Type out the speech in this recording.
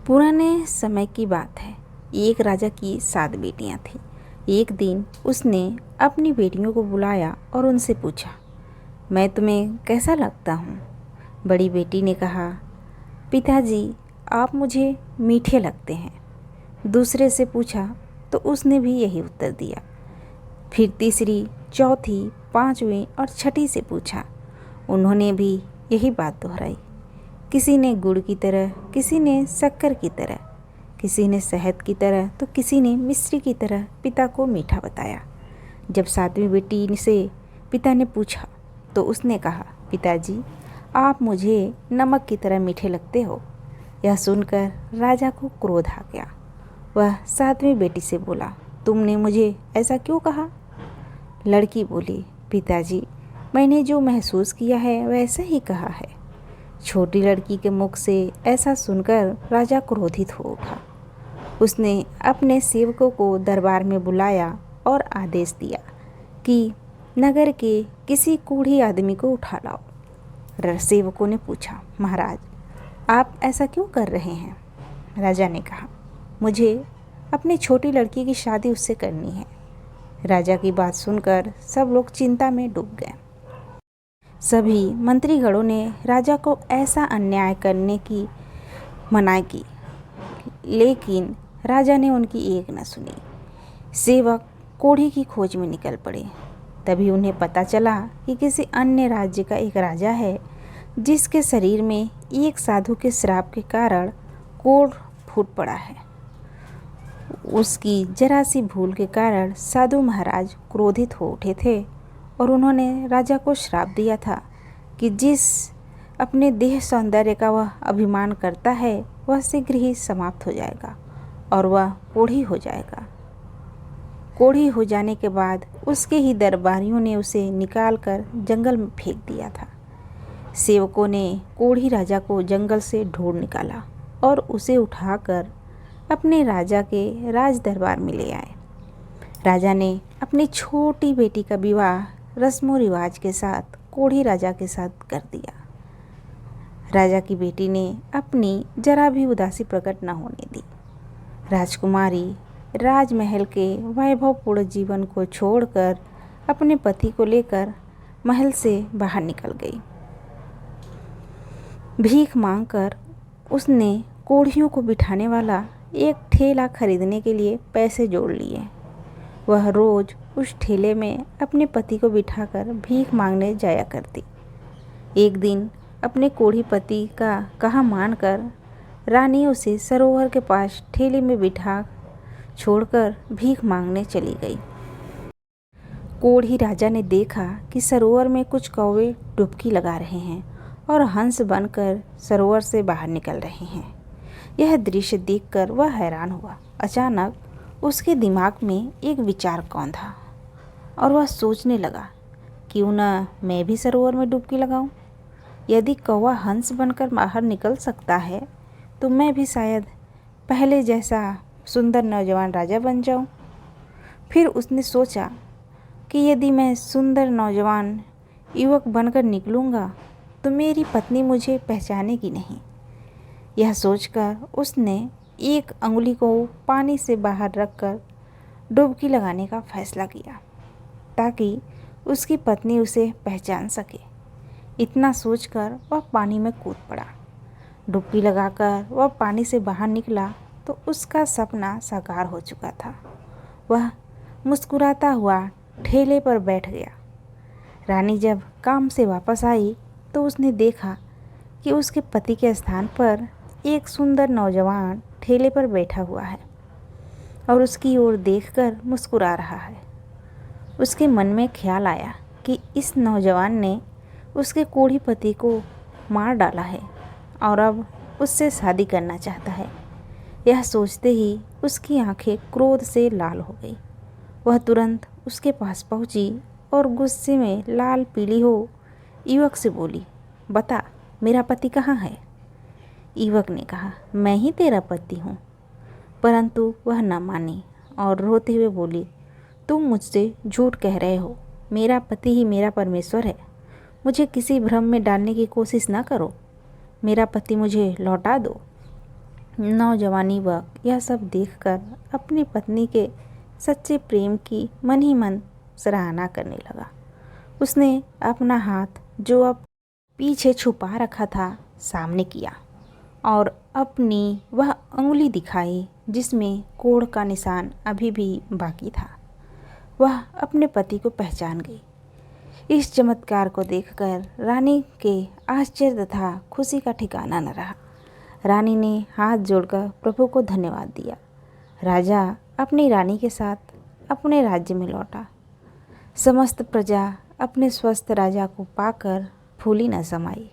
पुराने समय की बात है। एक राजा की 7 बेटियां थीं। एक दिन उसने अपनी बेटियों को बुलाया और उनसे पूछा, मैं तुम्हें कैसा लगता हूँ? बड़ी बेटी ने कहा, पिताजी आप मुझे मीठे लगते हैं। दूसरे से पूछा तो उसने भी यही उत्तर दिया। फिर तीसरी, चौथी, पांचवी और छठी से पूछा, उन्होंने भी यही बात दोहराई। किसी ने गुड़ की तरह, किसी ने शक्कर की तरह, किसी ने शहद की तरह तो किसी ने मिश्री की तरह पिता को मीठा बताया। जब 7वीं बेटी से पिता ने पूछा तो उसने कहा, पिताजी आप मुझे नमक की तरह मीठे लगते हो। यह सुनकर राजा को क्रोध आ गया। वह 7वीं बेटी से बोला, तुमने मुझे ऐसा क्यों कहा? लड़की बोली, पिताजी मैंने जो महसूस किया है वैसा ही कहा है। छोटी लड़की के मुख से ऐसा सुनकर राजा क्रोधित हो उठा। उसने अपने सेवकों को दरबार में बुलाया और आदेश दिया कि नगर के किसी कोढ़ी आदमी को उठा लाओ। सेवकों ने पूछा, महाराज आप ऐसा क्यों कर रहे हैं? राजा ने कहा, मुझे अपनी छोटी लड़की की शादी उससे करनी है। राजा की बात सुनकर सब लोग चिंता में डूब गए। सभी मंत्रीगणों ने राजा को ऐसा अन्याय करने की मनाही की, लेकिन राजा ने उनकी एक न सुनी। सेवक कोढ़ी की खोज में निकल पड़े। तभी उन्हें पता चला कि किसी अन्य राज्य का एक राजा है जिसके शरीर में एक साधु के श्राप के कारण कोढ़ फूट पड़ा है। उसकी जरा सी भूल के कारण साधु महाराज क्रोधित हो उठे थे और उन्होंने राजा को श्राप दिया था कि जिस अपने देह सौंदर्य का वह अभिमान करता है वह शीघ्र ही समाप्त हो जाएगा और वह कोढ़ी हो जाएगा। कोढ़ी हो जाने के बाद उसके ही दरबारियों ने उसे निकालकर जंगल में फेंक दिया था। सेवकों ने कोढ़ी राजा को जंगल से ढूंढ निकाला और उसे उठाकर अपने राजा के राज दरबार में ले आए। राजा ने अपनी छोटी बेटी का विवाह रस्मो रिवाज के साथ कोढ़ी राजा के साथ कर दिया। राजा की बेटी ने अपनी जरा भी उदासी प्रकट न होने दी। राजकुमारी राजमहल के वैभवपूर्ण जीवन को छोड़कर अपने पति को लेकर महल से बाहर निकल गई। भीख मांगकर उसने कोढ़ियों को बिठाने वाला एक ठेला खरीदने के लिए पैसे जोड़ लिए। वह रोज उस ठेले में अपने पति को बिठाकर भीख मांगने जाया करती। एक दिन अपने कोढ़ी पति का कहा मानकर रानी उसे सरोवर के पास ठेले में बिठा छोड़कर भीख मांगने चली गई। कोढ़ी राजा ने देखा कि सरोवर में कुछ कौवे डुबकी लगा रहे हैं और हंस बनकर सरोवर से बाहर निकल रहे हैं। यह दृश्य देखकर वह हैरान हुआ। अचानक उसके दिमाग में एक विचार कौंधा और वह सोचने लगा, क्यों न मैं भी सरोवर में डुबकी लगाऊं। यदि कौवा हंस बनकर बाहर निकल सकता है तो मैं भी शायद पहले जैसा सुंदर नौजवान राजा बन जाऊं। फिर उसने सोचा कि यदि मैं सुंदर नौजवान युवक बनकर निकलूंगा तो मेरी पत्नी मुझे पहचानेगी नहीं। यह सोचकर उसने एक अंगुली को पानी से बाहर रखकर डुबकी लगाने का फैसला किया ताकि उसकी पत्नी उसे पहचान सके। इतना सोचकर वह पानी में कूद पड़ा। डुबकी लगाकर वह पानी से बाहर निकला तो उसका सपना साकार हो चुका था। वह मुस्कुराता हुआ ठेले पर बैठ गया। रानी जब काम से वापस आई तो उसने देखा कि उसके पति के स्थान पर एक सुंदर नौजवान ठेले पर बैठा हुआ है और उसकी ओर देखकर मुस्कुरा रहा है। उसके मन में ख्याल आया कि इस नौजवान ने उसके कोढ़ी पति को मार डाला है और अब उससे शादी करना चाहता है। यह सोचते ही उसकी आंखें क्रोध से लाल हो गई। वह तुरंत उसके पास पहुंची और गुस्से में लाल पीली हो युवक से बोली, बता मेरा पति कहाँ है? युवक ने कहा, मैं ही तेरा पति हूँ। परंतु वह न मानी और रोते हुए बोली, तुम मुझसे झूठ कह रहे हो। मेरा पति ही मेरा परमेश्वर है। मुझे किसी भ्रम में डालने की कोशिश न करो। मेरा पति मुझे लौटा दो। नौजवानी वक्त यह सब देखकर अपनी पत्नी के सच्चे प्रेम की मन ही मन सराहना करने लगा। उसने अपना हाथ जो अब पीछे छुपा रखा था सामने किया और अपनी वह उंगली दिखाई जिसमें कोढ़ का निशान अभी भी बाकी था। वह अपने पति को पहचान गई। इस चमत्कार को देखकर रानी के आश्चर्य तथा खुशी का ठिकाना न रहा। रानी ने हाथ जोड़कर प्रभु को धन्यवाद दिया। राजा अपनी रानी के साथ अपने राज्य में लौटा। समस्त प्रजा अपने स्वस्थ राजा को पाकर फूली न समाई।